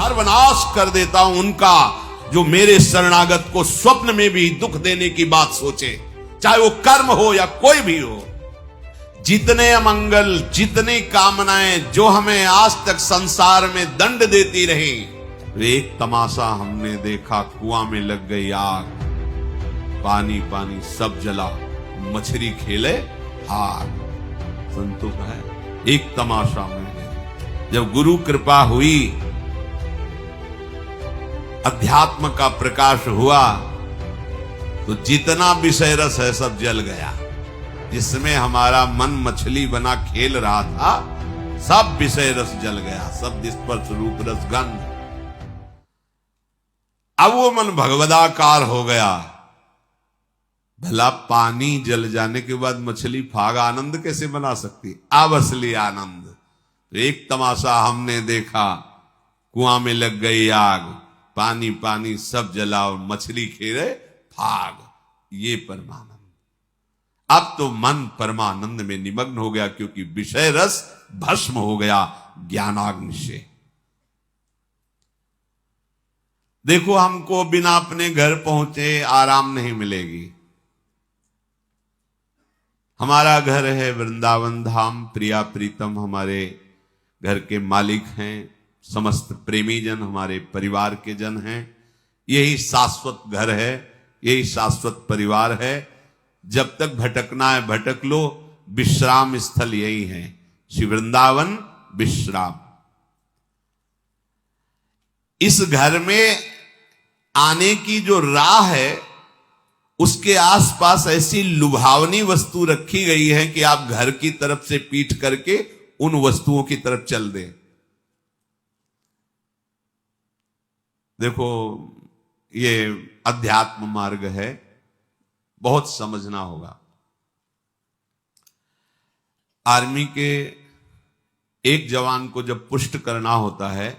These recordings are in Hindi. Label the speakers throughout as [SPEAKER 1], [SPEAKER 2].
[SPEAKER 1] सर्वनाश कर देता हूं उनका जो मेरे शरणागत को स्वप्न में भी दुख देने की बात सोचे, चाहे वो कर्म हो या कोई भी हो। जितने अमंगल, जितनी कामनाएं जो हमें आज तक संसार में दंड देती रही, एक तमाशा हमने देखा, कुआं में लग गई आग, पानी पानी सब जला, मछली खेले हार। संतों का है एक तमाशा में। जब गुरु कृपा हुई, अध्यात्म का प्रकाश हुआ, तो जितना विषय रस है सब जल गया। जिसमें हमारा मन मछली बना खेल रहा था, सब विषय रस जल गया, सब स्पर्श रूप रस गंध। अब वो मन भगवदाकार हो गया। भला पानी जल जाने के बाद मछली फाग आनंद कैसे बना सकती? अब असली आनंद। तो एक तमाशा हमने देखा, कुआं में लग गई आग, पानी पानी सब जला और मछली खेले फाग। ये परमानंद। अब तो मन परमानंद में निमग्न हो गया, क्योंकि विषय रस भस्म हो गया ज्ञानाग्नि से। देखो, हमको बिना अपने घर पहुंचे आराम नहीं मिलेगी। हमारा घर है वृंदावन धाम, प्रिया प्रीतम हमारे घर के मालिक हैं, समस्त प्रेमी जन हमारे परिवार के जन हैं। यही शाश्वत घर है, यही शाश्वत परिवार है। जब तक भटकना है भटक लो, विश्राम स्थल यही है, श्री वृंदावन विश्राम। इस घर में आने की जो राह है, उसके आसपास ऐसी लुभावनी वस्तु रखी गई है कि आप घर की तरफ से पीठ करके उन वस्तुओं की तरफ चल दें। देखो, ये अध्यात्म मार्ग है, बहुत समझना होगा। आर्मी के एक जवान को जब पुष्ट करना होता है,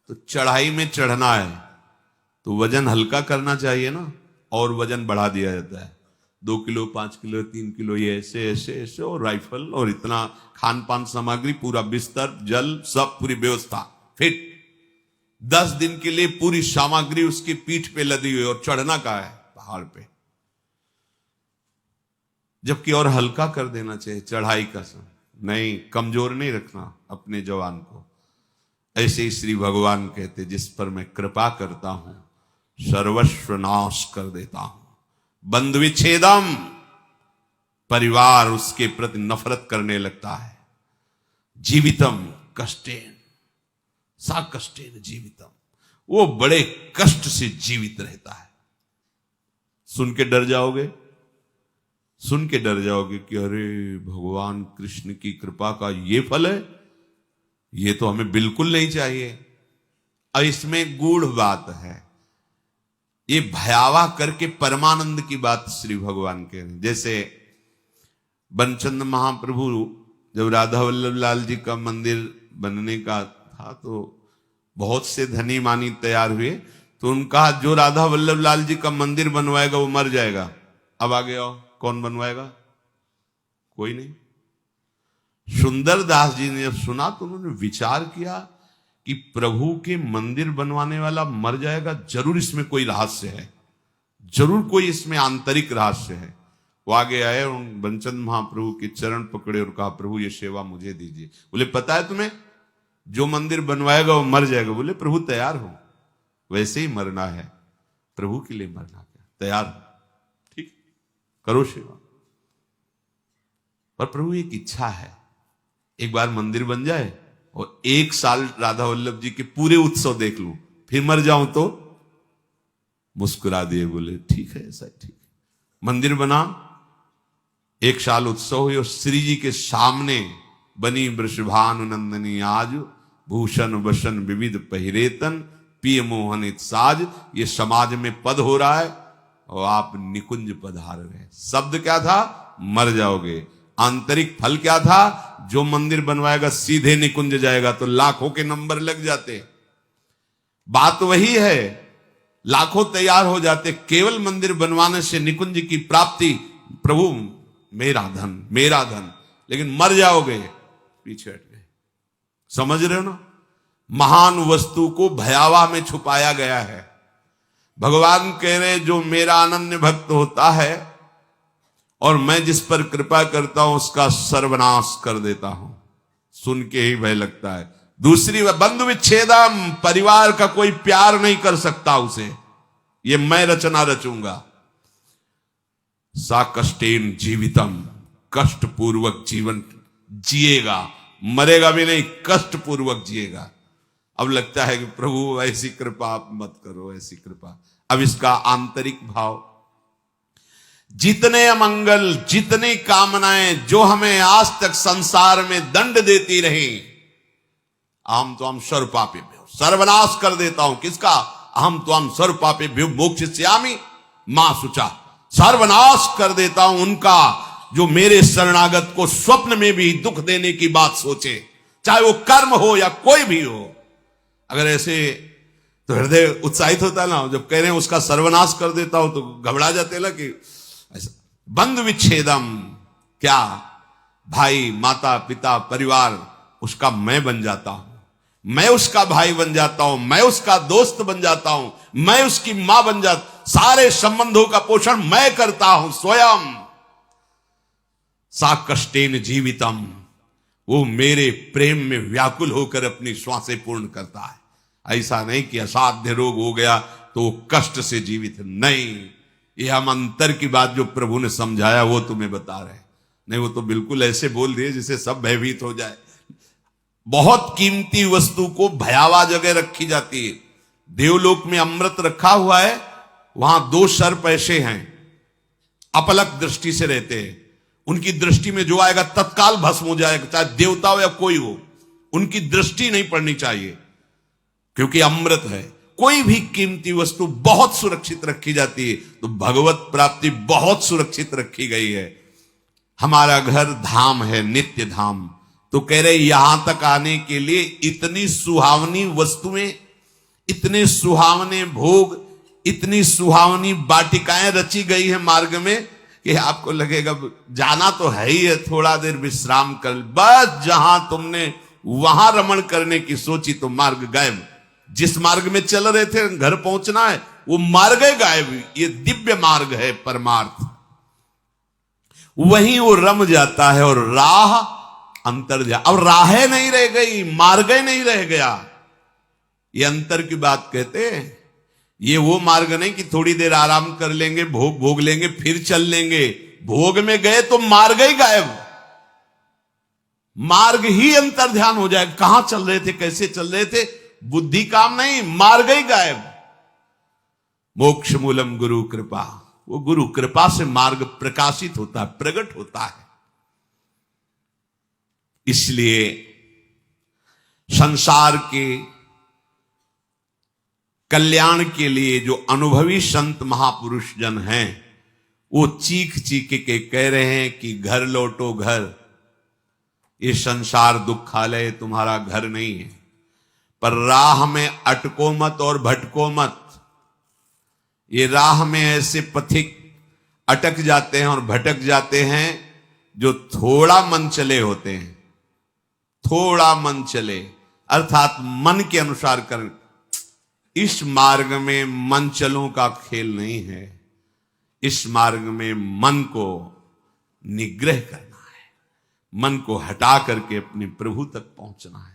[SPEAKER 1] तो चढ़ाई में चढ़ना है तो वजन हल्का करना चाहिए ना, और वजन बढ़ा दिया जाता है। 2 किलो, 5 किलो, 3 किलो, ये ऐसे ऐसे ऐसे, और राइफल और इतना खान पान सामग्री, पूरा बिस्तर, जल, सब पूरी व्यवस्था फिट। 10 दिन के लिए पूरी सामग्री उसकी पीठ पे लदी हुई, और चढ़ना का है पहाड़ पे। जबकि और हल्का कर देना चाहिए चढ़ाई का समय, नहीं, कमजोर नहीं रखना अपने जवान को। ऐसे ही श्री भगवान कहते, जिस पर मैं कृपा करता हूं सर्वस्व नाश कर देता हूं। बंधु विच्छेदम, परिवार उसके प्रति नफरत करने लगता है। जीवितम कष्टेन, सा कष्टेन जीवितम, वो बड़े कष्ट से जीवित रहता है। सुन के डर जाओगे, सुन के डर जाओगे कि अरे भगवान कृष्ण की कृपा का ये फल है, ये तो हमें बिल्कुल नहीं चाहिए। अब इसमें गूढ़ बात है, ये भयावह करके परमानंद की बात श्री भगवान कह रहे हैं। जैसे बनचंद महाप्रभु जब राधा वल्लभ लाल जी का मंदिर बनने का था, तो बहुत से धनी मानी तैयार हुए, तो उनका जो राधा वल्लभ लाल जी का मंदिर बनवाएगा वो मर जाएगा। अब आगे आओ, कौन बनवाएगा? कोई नहीं। सुंदर दास जी ने जब सुना तो उन्होंने विचार किया कि प्रभु के मंदिर बनवाने वाला मर जाएगा, जरूर इसमें कोई रहस्य है, जरूर कोई इसमें आंतरिक रहस्य है। वो आगे आए, उन बनचंद महाप्रभु के चरण पकड़े और कहा, प्रभु ये सेवा मुझे दीजिए। बोले, पता है तुम्हें, जो मंदिर बनवाएगा वो मर जाएगा। बोले, प्रभु तैयार हो, वैसे ही मरना है, प्रभु के लिए मरना क्या, तैयार हो, ठीक, करो सेवा। पर प्रभु एक इच्छा है, एक बार मंदिर बन जाए और 1 साल राधा वल्लभ जी के पूरे उत्सव देख लूं, फिर मर जाऊं तो। मुस्कुरा दिए, बोले ठीक है, ऐसा ठीक है। मंदिर बना, 1 साल उत्सव हुई, और श्री जी के सामने बनी वृषभानु नंदनी आज, भूषण वसन विविध पहिरेतन, पिय मोहनित साज। ये समाज में पद हो रहा है और आप निकुंज पधार रहे। शब्द क्या था? मर जाओगे। आंतरिक फल क्या था? जो मंदिर बनवाएगा सीधे निकुंज जाएगा, तो लाखों के नंबर लग जाते। बात वही है, लाखों तैयार हो जाते, केवल मंदिर बनवाने से निकुंज की प्राप्ति। प्रभु मेरा धन, मेरा धन, लेकिन मर जाओगे, पीछे हट गए। समझ रहे हो ना? महान वस्तु को भयावह में छुपाया गया है। भगवान कह रहे जो मेरा अनन्य भक्त होता है और मैं जिस पर कृपा करता हूं उसका सर्वनाश कर देता हूं। सुन के ही भय लगता है। दूसरी बंधु विच्छेदम, परिवार का कोई प्यार नहीं कर सकता उसे, ये मैं रचना रचूंगा। सा कष्टेन जीवितम, कष्ट पूर्वक जीवन जिएगा, मरेगा भी नहीं, कष्ट पूर्वक जिएगा। अब लगता है कि प्रभु ऐसी कृपा आप मत करो, ऐसी कृपा। अब इसका आंतरिक भाव, जितने अमंगल, जितनी कामनाएं जो हमें आज तक संसार में दंड देती रही, अहम तो हम सर्व पापेभ्यो, सर्वनाश कर देता हूं। किसका? अहम तो हम सर्व पापेभ्यो मोक्षयिष्यामि मां शुचा, सर्वनाश कर देता हूं उनका जो मेरे शरणागत को स्वप्न में भी दुख देने की बात सोचे, चाहे वो कर्म हो या कोई भी हो। अगर ऐसे तो हृदय उत्साहित होता है ना, जब कह रहे हैं उसका सर्वनाश कर देता हूं तो घबरा जाते ना कि ऐसा। बंधु विच्छेदम, क्या? भाई, माता, पिता, परिवार, उसका मैं बन जाता हूं, मैं उसका भाई बन जाता हूं, मैं उसका दोस्त बन जाता हूं, मैं उसकी मां बन जाता, सारे संबंधों का पोषण मैं करता हूं स्वयं। सा कष्टेन जीवितम, वो मेरे प्रेम में व्याकुल होकर अपनी श्वासें पूर्ण करता है। ऐसा नहीं कि असाध्य रोग हो गया तो वो कष्ट से जीवित, नहीं। ये हम अंतर की बात जो प्रभु ने समझाया वो तुम्हें बता रहे, नहीं वो तो बिल्कुल ऐसे बोल दिए जिससे सब भयभीत हो जाए। बहुत कीमती वस्तु को भयावह जगह रखी जाती है। देवलोक में अमृत रखा हुआ है, वहां 2 सर्प ऐसे हैं, अपलक दृष्टि से रहते हैं। उनकी दृष्टि में जो आएगा तत्काल भस्म हो जाएगा, चाहे देवता हो या कोई हो, उनकी दृष्टि नहीं पड़नी चाहिए, क्योंकि अमृत है। कोई भी कीमती वस्तु बहुत सुरक्षित रखी जाती है, तो भगवत प्राप्ति बहुत सुरक्षित रखी गई है। हमारा घर धाम है, नित्य धाम। तो कह रहे यहां तक आने के लिए इतनी सुहावनी वस्तुएं, इतने सुहावने भोग, इतनी सुहावनी वाटिकाएं रची गई है मार्ग में कि आपको लगेगा जाना तो है ही है, थोड़ा देर विश्राम कर, बस जहां तुमने वहां रमण करने की सोची तो मार्ग गायब। जिस मार्ग में चल रहे थे घर पहुंचना है, वो मार्ग गायब। ये दिव्य मार्ग है परमार्थ, वहीं वो रम जाता है और राह अंतर जा। अब राहें नहीं रह गई, मार्ग नहीं रह गया। ये अंतर की बात कहते हैं। ये वो मार्ग नहीं कि थोड़ी देर आराम कर लेंगे, भोग भोग लेंगे, फिर चल लेंगे। भोग में गए तो मार्ग ही गायब, मार्ग ही अंतर ध्यान हो जाए। कहां चल रहे थे, कैसे चल रहे थे, बुद्धि काम नहीं, मार्ग ही गायब। मोक्ष मूलम गुरु कृपा, वो गुरु कृपा से मार्ग प्रकाशित होता है, प्रकट होता है। इसलिए संसार के कल्याण के लिए जो अनुभवी संत महापुरुष जन हैं, वो चीख चीख के कह रहे हैं कि घर लौटो घर, ये संसार दुखालय तुम्हारा घर नहीं है। पर राह में अटको मत और भटको मत। ये राह में ऐसे पथिक अटक जाते हैं और भटक जाते हैं जो थोड़ा मन चले होते हैं। थोड़ा मन चले अर्थात मन के अनुसार कर। इस मार्ग में मन चलों का खेल नहीं है। इस मार्ग में मन को निग्रह करना है, मन को हटा करके अपने प्रभु तक पहुंचना है।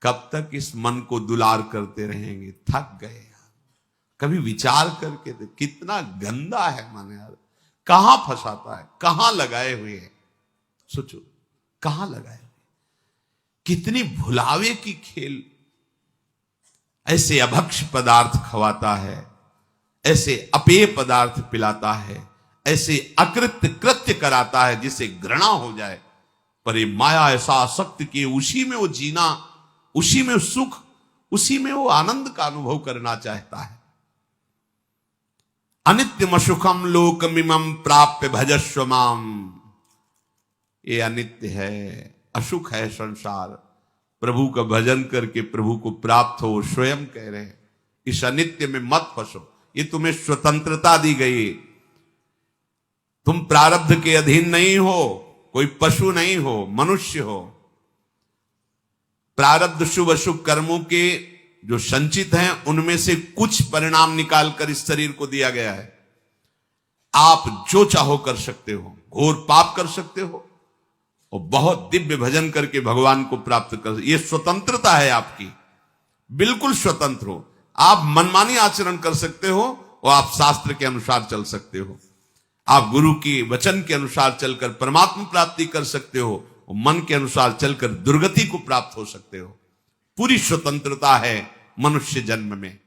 [SPEAKER 1] कब तक इस मन को दुलार करते रहेंगे? थक गए। कभी विचार करके दे, कितना गंदा है मन यार, कहां फंसाता है, कहां लगाए हुए हैं। सोचो कहां लगाए हुए, कितनी भुलावे की खेल। ऐसे अभक्ष पदार्थ खवाता है, ऐसे अपेय पदार्थ पिलाता है, ऐसे अकृत्य कृत्य कराता है जिसे घृणा हो जाए। पर ये माया ऐसा आसक्त कि उसी में वो जीना, उसी में सुख, उसी में वो आनंद का अनुभव करना चाहता है। अनित्यम सुखम लोकमिमं प्राप्य भजस्व माम। ये अनित्य है, असुख है संसार। प्रभु का भजन करके प्रभु को प्राप्त हो, स्वयं कह रहे हैं। इस अनित्य में मत फंसो, ये तुम्हें स्वतंत्रता दी गई। तुम प्रारब्ध के अधीन नहीं हो, कोई पशु नहीं हो, मनुष्य हो। प्रारब्ध शुभ अशुभ कर्मों के जो संचित हैं उनमें से कुछ परिणाम निकालकर इस शरीर को दिया गया है। आप जो चाहो कर सकते हो, घोर पाप कर सकते हो और बहुत दिव्य भजन करके भगवान को प्राप्त कर, यह स्वतंत्रता है आपकी, बिल्कुल स्वतंत्र हो। आप मनमानी आचरण कर सकते हो और आप शास्त्र के अनुसार चल सकते हो। आप गुरु की वचन के अनुसार चलकर परमात्मा प्राप्ति कर सकते हो और मन के अनुसार चलकर दुर्गति को प्राप्त हो सकते हो। पूरी स्वतंत्रता है मनुष्य जन्म में।